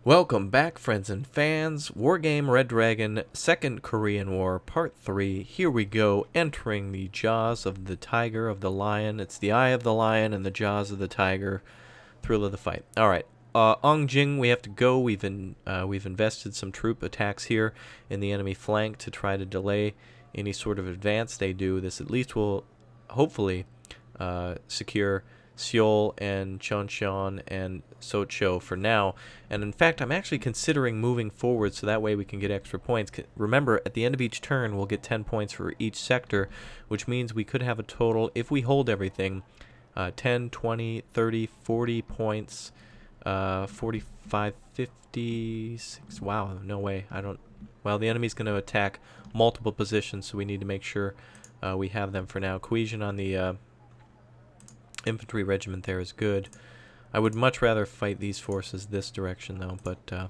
Welcome back, friends and fans. Wargame Red Dragon, Second Korean War, Part 3. Here we go, entering the jaws of the tiger, of the lion. It's the eye of the lion and the jaws of the tiger. Thrill of the fight. Alright, Ongjing, we have to go. We've invested some troop attacks here in the enemy flank to try to delay any sort of advance they do. This at least will, hopefully, secure Seoul and Cheoncheon and Sokcho for now. And in fact, I'm actually considering moving forward so that way we can get extra points. Remember, at the end of each turn, we'll get 10 points for each sector, which means we could have a total, if we hold everything, 10, 20, 30, 40 points, 45, 56. Wow, no way. Well, the enemy's going to attack multiple positions, so we need to make sure we have them for now. Cohesion on the infantry regiment there is good. I would much rather fight these forces this direction though, but oh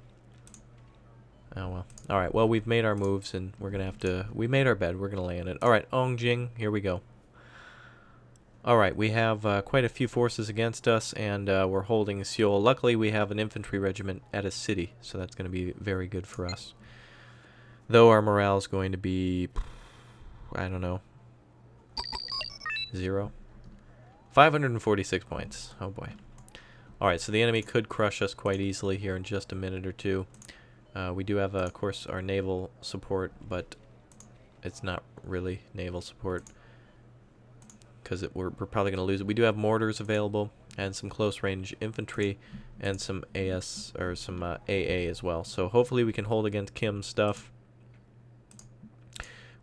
well. Alright, well, we've made our moves and we're gonna have to, we made our bed, we're gonna lay in it. Alright, Ongjing, here we go. Alright, we have quite a few forces against us, and we're holding Seoul. Luckily we have an infantry regiment at a city, so that's gonna be very good for us. Though our morale is going to be, I don't know, 0. 546 points. Oh boy. Alright, so the enemy could crush us quite easily here in just a minute or two. We do have, of course, our naval support, but it's not really naval support because we're probably going to lose it. We do have mortars available and some close-range infantry and some AS or some AA as well. So hopefully we can hold against Kim's stuff.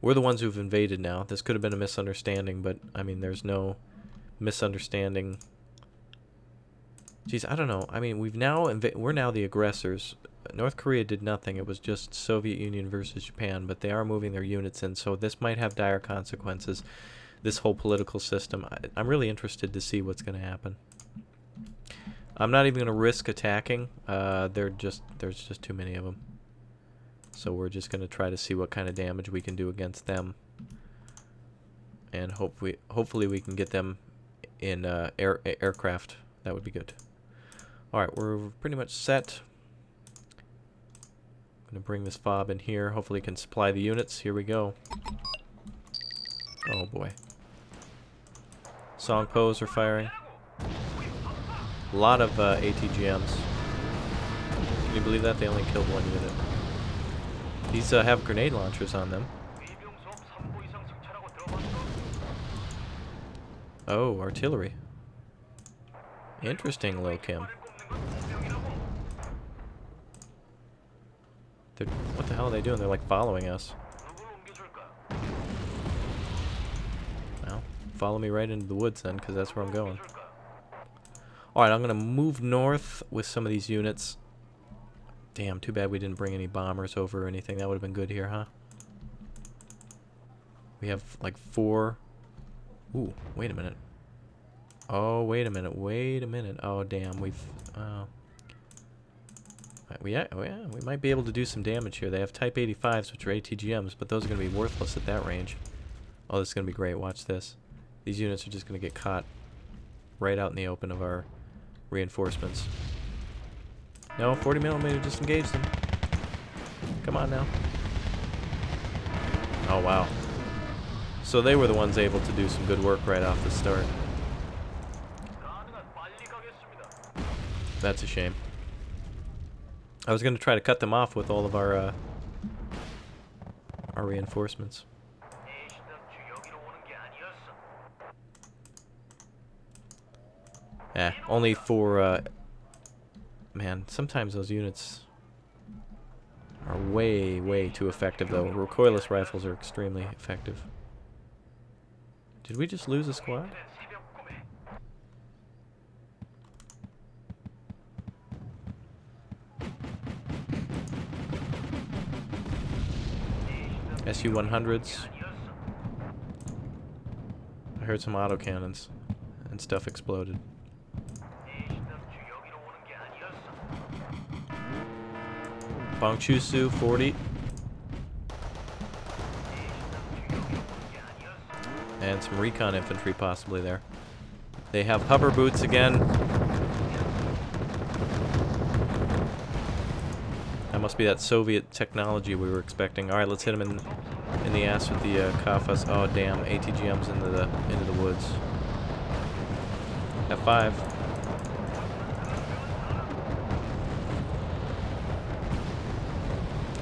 We're the ones who've invaded now. This could have been a misunderstanding, but I mean, there's no misunderstanding. Jeez, I don't know. I mean, we're now the aggressors. North Korea did nothing. It was just Soviet Union versus Japan, but they are moving their units in, so this might have dire consequences, this whole political system. I'm really interested to see what's going to happen. I'm not even going to risk attacking. There's just too many of them. So we're just going to try to see what kind of damage we can do against them, and hopefully we can get them in aircraft. That would be good. Alright, we're pretty much set. I'm going to bring this fob in here. Hopefully can supply the units. Here we go. Oh boy. Songpos are firing. A lot of ATGMs. Can you believe that? They only killed one unit. These have grenade launchers on them. Oh, artillery. Interesting, Lil Kim. What the hell are they doing? They're like following us. Well, follow me right into the woods then, because that's where I'm going. Alright, I'm going to move north with some of these units. Damn, too bad we didn't bring any bombers over or anything. That would have been good here, huh? We have like 4. Ooh, wait a minute. Oh, wait a minute. Wait a minute. Oh, damn. We might be able to do some damage here. They have Type 85s, which are ATGMs, but those are going to be worthless at that range. Oh, this is going to be great. Watch this. These units are just going to get caught right out in the open of our reinforcements. No, 40mm, just engage them. Come on now. Oh, wow. So they were the ones able to do some good work right off the start. That's a shame. I was going to try to cut them off with all of our reinforcements. Only 4. Man, sometimes those units are way, way too effective, though. Recoilless rifles are extremely effective. Did we just lose a squad? Su-100s. I heard some autocannons and stuff exploded. Bongchusu 40. And some recon infantry possibly there. They have hover boots again. Must be that Soviet technology we were expecting. All right, let's hit him in the ass with the Kafas. Oh damn! ATGM's into the woods. F5.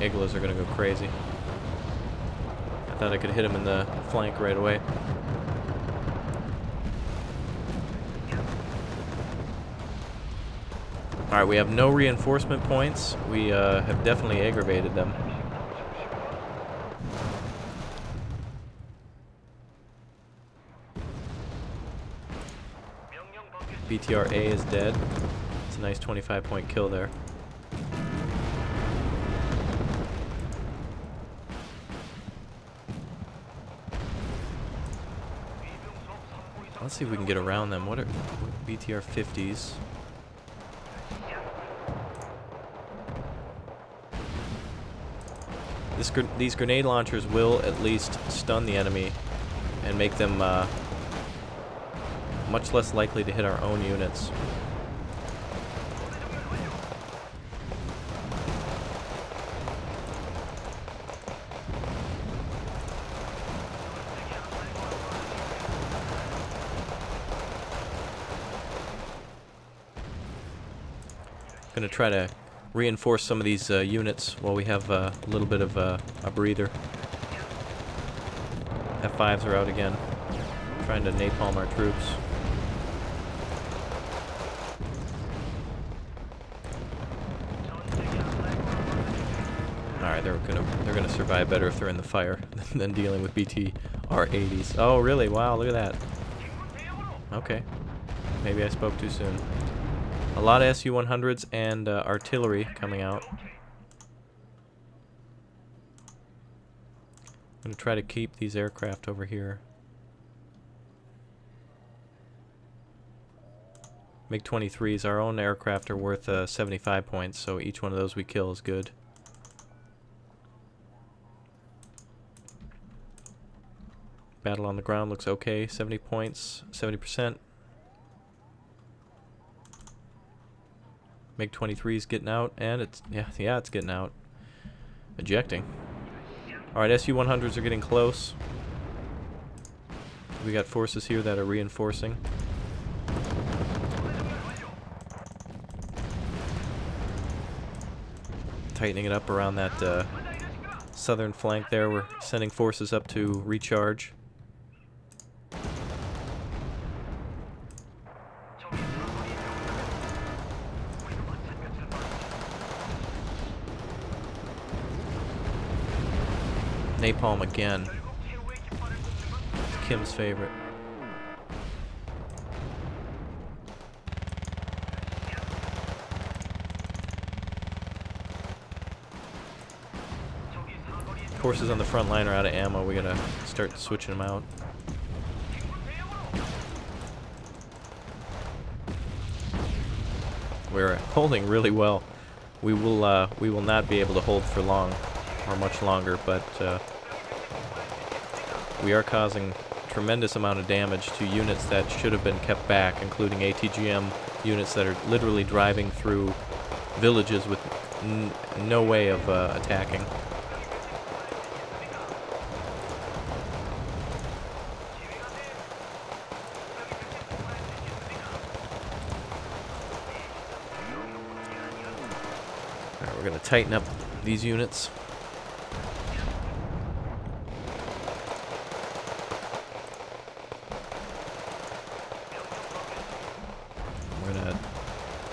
Iglos are gonna go crazy. I thought I could hit him in the flank right away. Alright, we have no reinforcement points. We have definitely aggravated them. BTR-A is dead. It's a nice 25-point kill there. Let's see if we can get around them. What are BTR-50s? These grenade launchers will at least stun the enemy and make them much less likely to hit our own units. Gonna try to reinforce some of these units while we have a little bit of a breather. F5s are out again, trying to napalm our troops. Alright, they're gonna survive better if they're in the fire than dealing with BTR-80s. Oh really? Wow, look at that. Okay. Maybe I spoke too soon. A lot of Su-100s and artillery coming out. I'm going to try to keep these aircraft over here. MiG-23s, our own aircraft are worth 75 points, so each one of those we kill is good. Battle on the ground looks okay, 70 points, 70%. MiG-23's getting out, and it's it's getting out. Ejecting. Alright, Su-100s are getting close. We got forces here that are reinforcing. Tightening it up around that southern flank there. We're sending forces up to recharge. Napalm again. It's Kim's favorite. Forces on the front line are out of ammo. We gotta start switching them out. We're holding really well. We will not be able to hold for long, or much longer, but we are causing tremendous amount of damage to units that should have been kept back, including ATGM units that are literally driving through villages with no way of attacking. Alright, we're going to tighten up these units.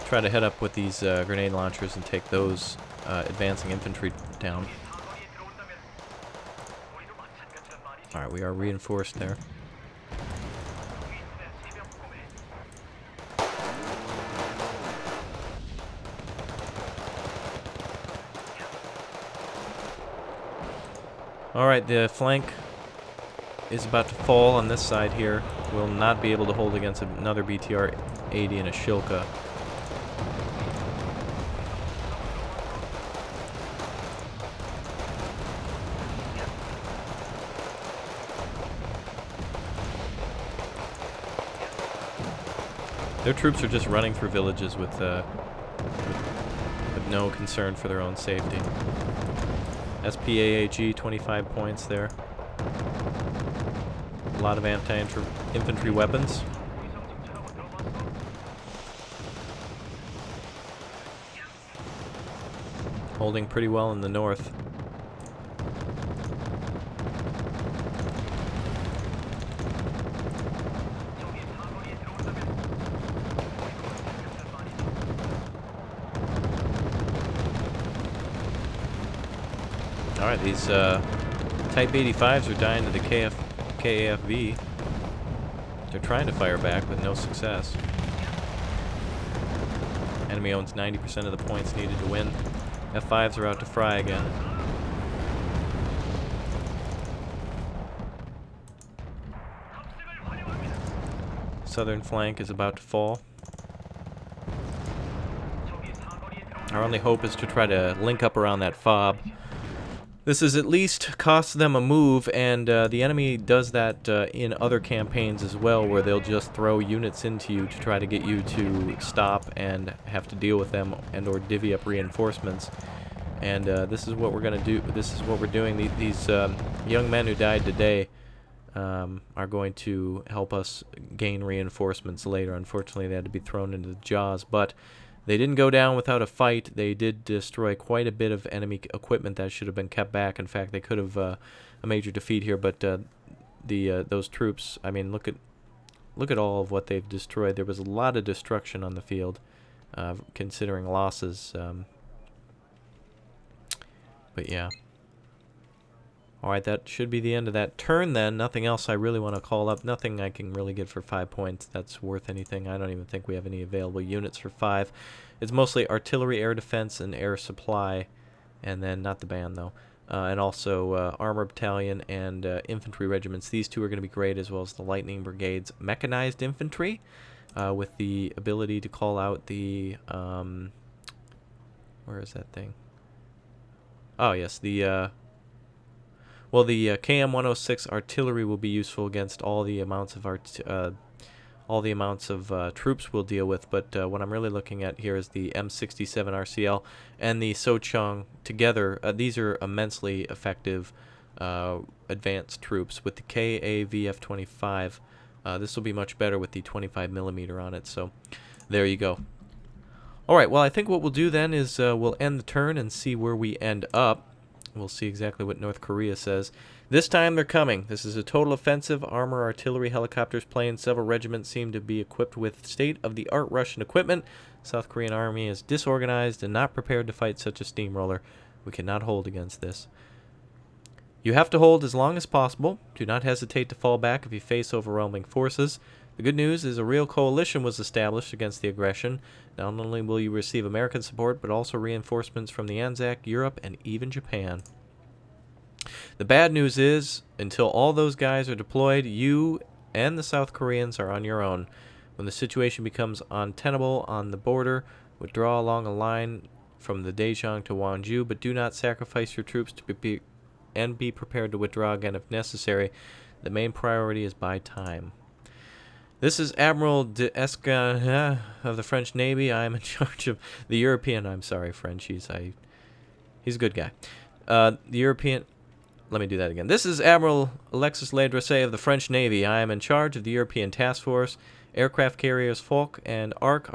Try to head up with these grenade launchers and take those advancing infantry down. Alright, we are reinforced there. Alright, the flank is about to fall on this side here. We'll not be able to hold against another BTR-80 and a Shilka. Their troops are just running through villages with no concern for their own safety. SPAAG, 25 points there. A lot of anti-infantry weapons. Holding pretty well in the north. Alright, these Type 85s are dying to the KAFV. They're trying to fire back with no success. Enemy owns 90% of the points needed to win. F5s are out to fry again. Southern flank is about to fall. Our only hope is to try to link up around that fob. This is at least costs them a move, and the enemy does that in other campaigns as well, where they'll just throw units into you to try to get you to stop and have to deal with them and or divvy up reinforcements. And this is what we're going to do. This is what we're doing. These young men who died today are going to help us gain reinforcements later. Unfortunately, they had to be thrown into the jaws, but they didn't go down without a fight. They did destroy quite a bit of enemy equipment that should have been kept back. In fact, they could have a major defeat here, but those troops, I mean, look at all of what they've destroyed. There was a lot of destruction on the field, considering losses. But yeah. Alright, that should be the end of that turn then. Nothing else I really want to call up. Nothing I can really get for 5 points that's worth anything. I don't even think we have any available units for 5. It's mostly artillery, air defense, and air supply. And then, not the band though. And also armor battalion and infantry regiments. These two are going to be great, as well as the lightning brigades. Mechanized infantry with the ability to call out the... where is that thing? Oh yes, the... well, the KM-106 artillery will be useful against all the amounts of troops we'll deal with. But what I'm really looking at here is the M67 RCL and the Sokcho together. These are immensely effective advanced troops. With the KAVF-25, this will be much better with the 25mm on it. So there you go. All right. Well, I think what we'll do then is we'll end the turn and see where we end up. We'll see exactly what North Korea says. This time they're coming. This is a total offensive. Armor, artillery, helicopters, planes. Several regiments seem to be equipped with state-of-the-art Russian equipment. South Korean army is disorganized and not prepared to fight such a steamroller. We cannot hold against this. You have to hold as long as possible. Do not hesitate to fall back if you face overwhelming forces. The good news is a real coalition was established against the aggression. Not only will you receive American support, but also reinforcements from the Anzac, Europe, and even Japan. The bad news is, until all those guys are deployed, you and the South Koreans are on your own. When the situation becomes untenable on the border, withdraw along a line from the Daejeon to Wonju, but do not sacrifice your troops to be prepared to withdraw again if necessary. The main priority is buy time. This is Admiral d'Esca of the French Navy. I am in charge of the European... I'm sorry, French. He's a good guy. The European... Let me do that again. This is Admiral Alexis Ledresse of the French Navy. I am in charge of the European Task Force. Aircraft carriers F.A.Q and ARC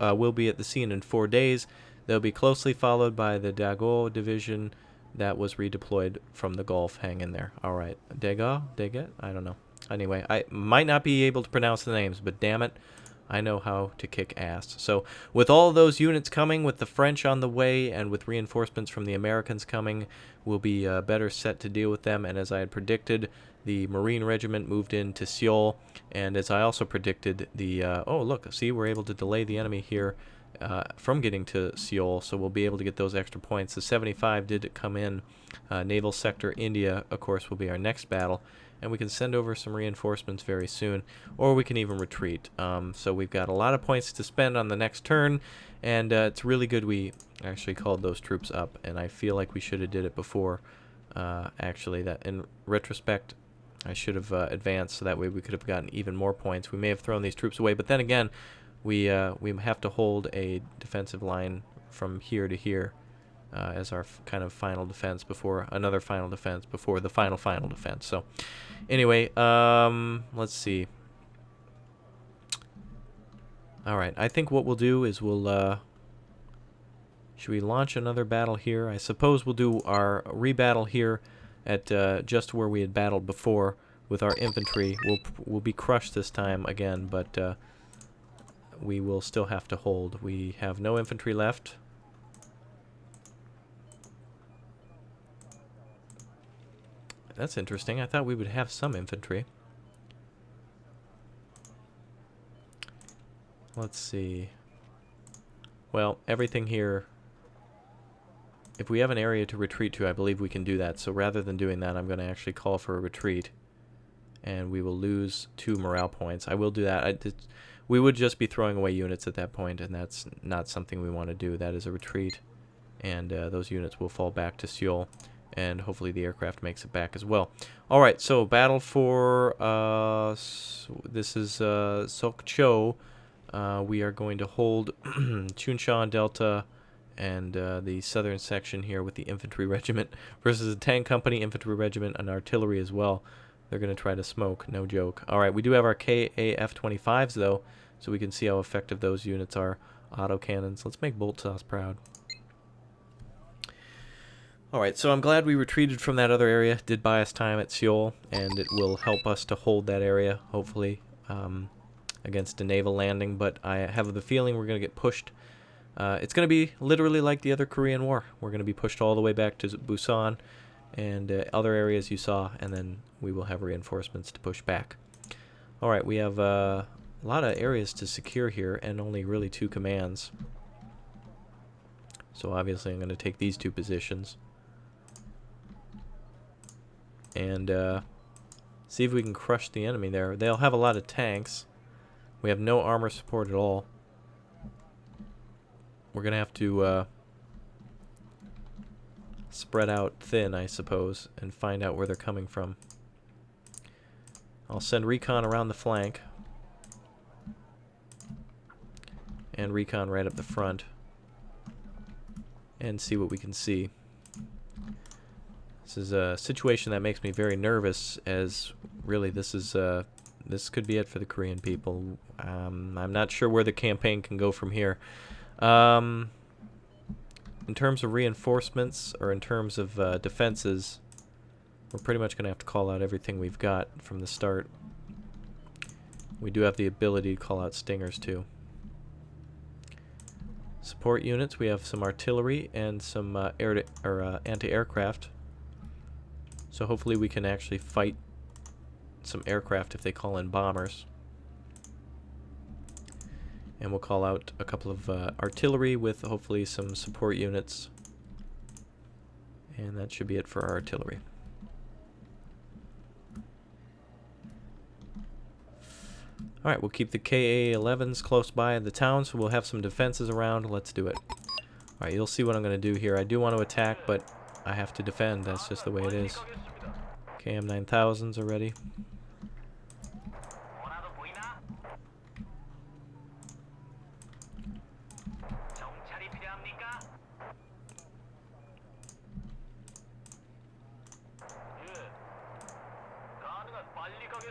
will be at the scene in 4 days. They'll be closely followed by the Dago division that was redeployed from the Gulf. Hang in there. All right. Daget? I don't know. Anyway, I might not be able to pronounce the names, but damn it, I know how to kick ass. So with all those units coming, with the French on the way, and with reinforcements from the Americans coming, we'll be better set to deal with them. And as I had predicted, the Marine Regiment moved into Seoul. And as I also predicted, the... oh, look, see, we're able to delay the enemy here from getting to Seoul, so we'll be able to get those extra points. The 75 did come in. Naval Sector India, of course, will be our next battle. And we can send over some reinforcements very soon, or we can even retreat. So we've got a lot of points to spend on the next turn, and it's really good we actually called those troops up, and I feel like we should have did it before. Actually, that in retrospect, I should have advanced, so that way we could have gotten even more points. We may have thrown these troops away, but then again, we have to hold a defensive line from here to here as our kind of final defense before another final defense before the final defense. So anyway, let's see. All right, I think what we'll do is we'll should we launch another battle here? I suppose we'll do our rebattle here at just where we had battled before with our infantry. We'll be crushed this time again, but we will still have to hold. We have no infantry left. That's interesting. I thought we would have some infantry. Let's see. Well, everything here... If we have an area to retreat to, I believe we can do that. So rather than doing that, I'm going to actually call for a retreat. And we will lose 2 morale points. I will do that. We would just be throwing away units at that point, and that's not something we want to do. That is a retreat. And those units will fall back to Seoul. And hopefully the aircraft makes it back as well. Alright, so battle for... this is Sokcho. We are going to hold Chunshan Delta... and the southern section here with the infantry regiment versus a tank company, infantry regiment, and artillery as well. They're going to try to smoke, no joke. Alright, we do have our KAF-25s though, so we can see how effective those units are. Autocannons. Let's make Bolt Sauce proud. Alright, so I'm glad we retreated from that other area. Did buy us time at Seoul, and it will help us to hold that area, hopefully, against a naval landing. But I have the feeling we're going to get pushed. It's going to be literally like the other Korean War. We're going to be pushed all the way back to Busan and other areas you saw, and then we will have reinforcements to push back. Alright, we have a lot of areas to secure here, and only really 2 commands. So obviously I'm going to take these 2 positions. And see if we can crush the enemy there. They'll have a lot of tanks. We have no armor support at all. We're going to have to spread out thin, I suppose, and find out where they're coming from. I'll send recon around the flank. And recon right up the front. And see what we can see. This is a situation that makes me very nervous, as really this is this could be it for the Korean people. I'm not sure where the campaign can go from here. In terms of reinforcements, or in terms of defenses, we're pretty much going to have to call out everything we've got from the start. We do have the ability to call out stingers too. Support units, we have some artillery and some anti-aircraft. So hopefully we can actually fight some aircraft if they call in bombers. And we'll call out a couple of artillery with hopefully some support units. And that should be it for our artillery. Alright, we'll keep the KA-11s close by the town, so we'll have some defenses around. Let's do it. Alright, you'll see what I'm going to do here. I do want to attack, but I have to defend. That's just the way it is. KM-9000s are ready.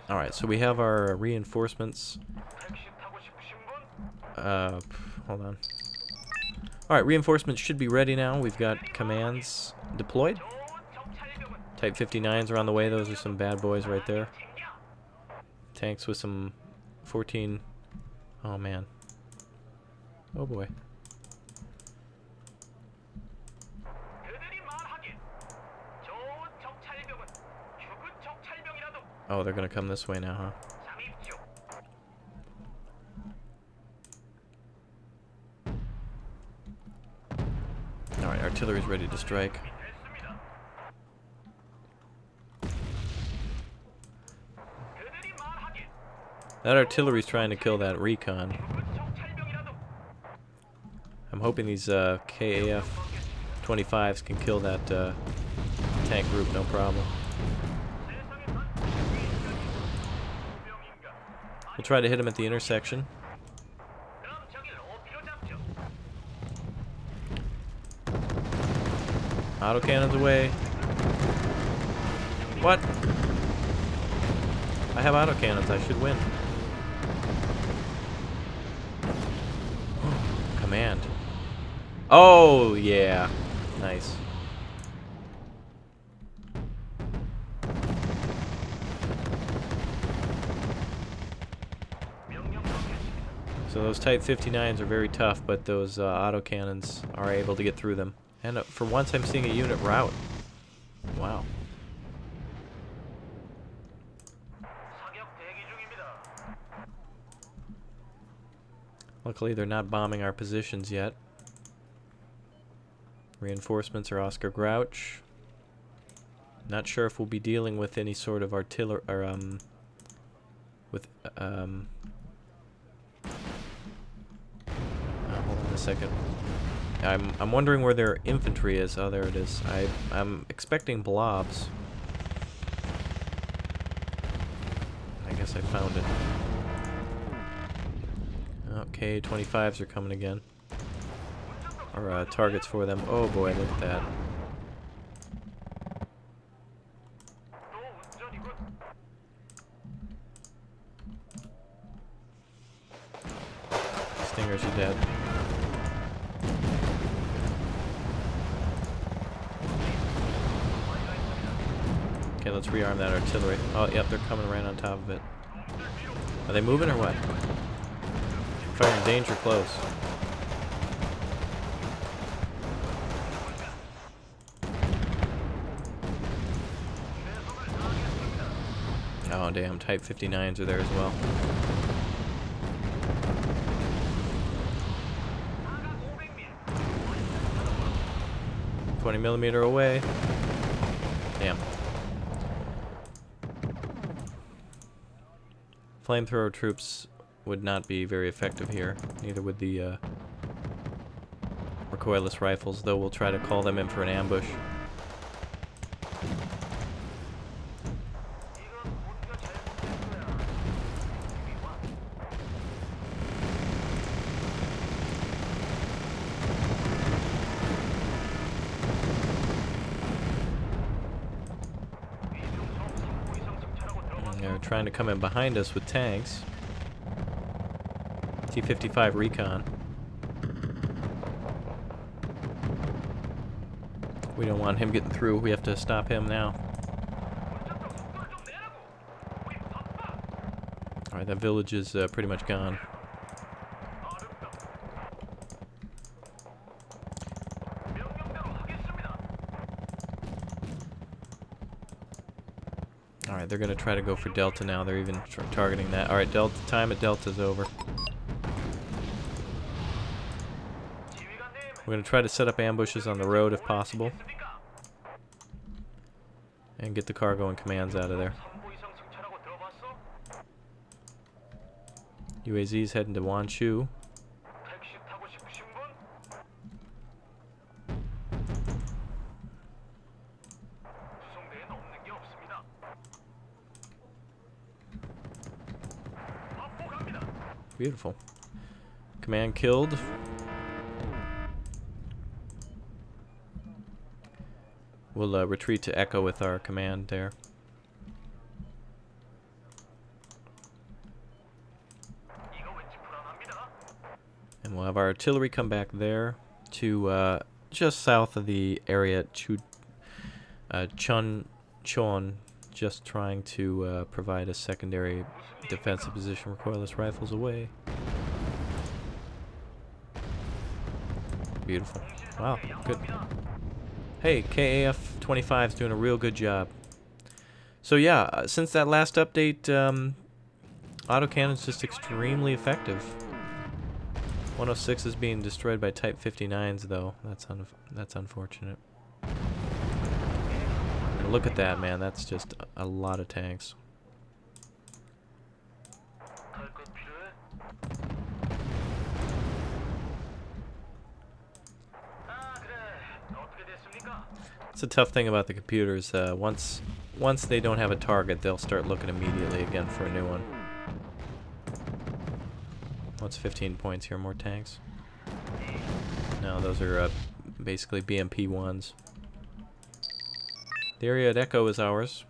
Alright, so we have our reinforcements. Hold on. Alright, reinforcements should be ready now. We've got commands deployed. Type 59s are on the way. Those are some bad boys right there. Tanks with some 14... Oh, man. Oh, boy. Oh, they're gonna come this way now, huh? Alright, artillery's ready to strike. That artillery's trying to kill that recon. I'm hoping these KAF-25s can kill that tank group, no problem. We'll try to hit him at the intersection. Autocannons away. What? I have autocannons. I should win. Command. Oh, yeah. Nice. So those Type 59s are very tough, but those autocannons are able to get through them. And for once I'm seeing a unit rout. Wow. Luckily they're not bombing our positions yet. Reinforcements are Oscar Grouch. Not sure if we'll be dealing with any sort of artillery or hold on a second. I'm wondering where their infantry is. Oh, there it is. I'm expecting blobs. I guess I found it. Okay, 25s are coming again. Or targets for them. Oh boy, look at that. Stingers are dead. Okay, let's rearm that artillery. Oh, yep, they're coming right on top of it. Are they moving or what? Firing danger close. Oh, damn, Type 59s are there as well. 20mm away. Damn. Flamethrower troops would not be very effective here. Neither would the recoilless rifles, though we'll try to call them in for an ambush. They're trying to come in behind us with tanks. T-55 recon. We don't want him getting through. We have to stop him now. Alright, that village is pretty much gone. Alright, they're going to try to go for Delta now. They're even targeting that. Alright, Delta time at Delta's over. We're going to try to set up ambushes on the road if possible. And get the cargo and commands out of there. UAZ's heading to Wanshu. Beautiful. Command killed. We'll retreat to Echo with our command there. And we'll have our artillery come back there to just south of the area at Chon, just trying to provide a secondary defensive position. Recoilless rifles away. Beautiful. Wow, good. Hey, KAF-25 is doing a real good job. So yeah, since that last update, autocannon's just extremely effective. 106 is being destroyed by Type 59s, though. That's unfortunate. And look at that, man. That's just a lot of tanks. It's a tough thing about the computers. Once they don't have a target, they'll start looking immediately again for a new one. What's 15 points here? More tanks? No, those are basically BMP-1s. The area at Echo is ours.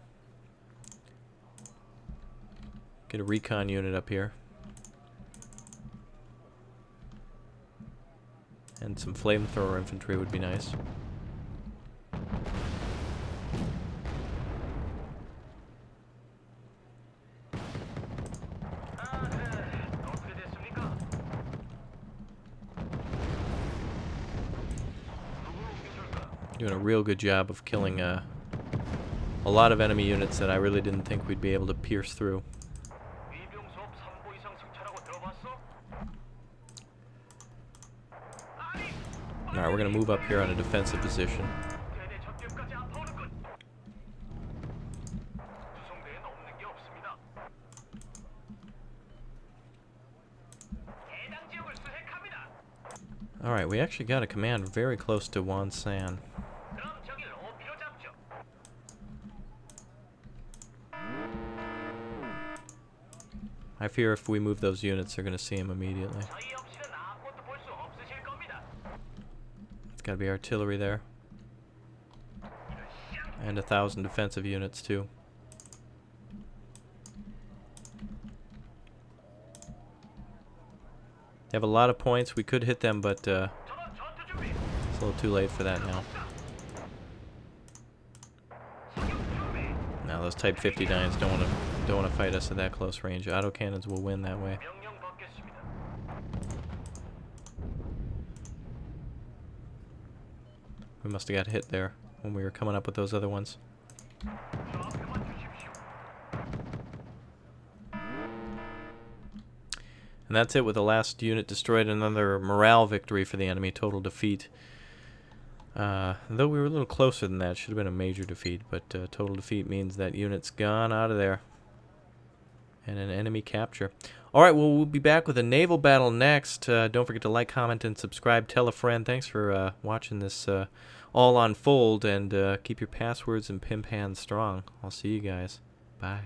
Get a recon unit up here. And some flamethrower infantry would be nice. Doing a real good job of killing a lot of enemy units that I really didn't think we'd be able to pierce through. Alright, we're going to move up here on a defensive position. Alright, we actually got a command very close to Wonsan. I fear if we move those units, they're going to see him immediately. It's got to be artillery there. And 1,000 defensive units, too. They have a lot of points. We could hit them, but it's a little too late for that now. Now those Type 59s don't want to fight us at that close range. Autocannons will win that way. We must have got hit there when we were coming up with those other ones. And that's it with the last unit destroyed. Another morale victory for the enemy. Total defeat. Though we were a little closer than that. Should have been a major defeat. But total defeat means that unit's gone out of there. And an enemy capture. Alright, well, we'll be back with a naval battle next. Don't forget to like, comment, and subscribe. Tell a friend. Thanks for watching this all unfold. And keep your passwords and pimp hands strong. I'll see you guys. Bye.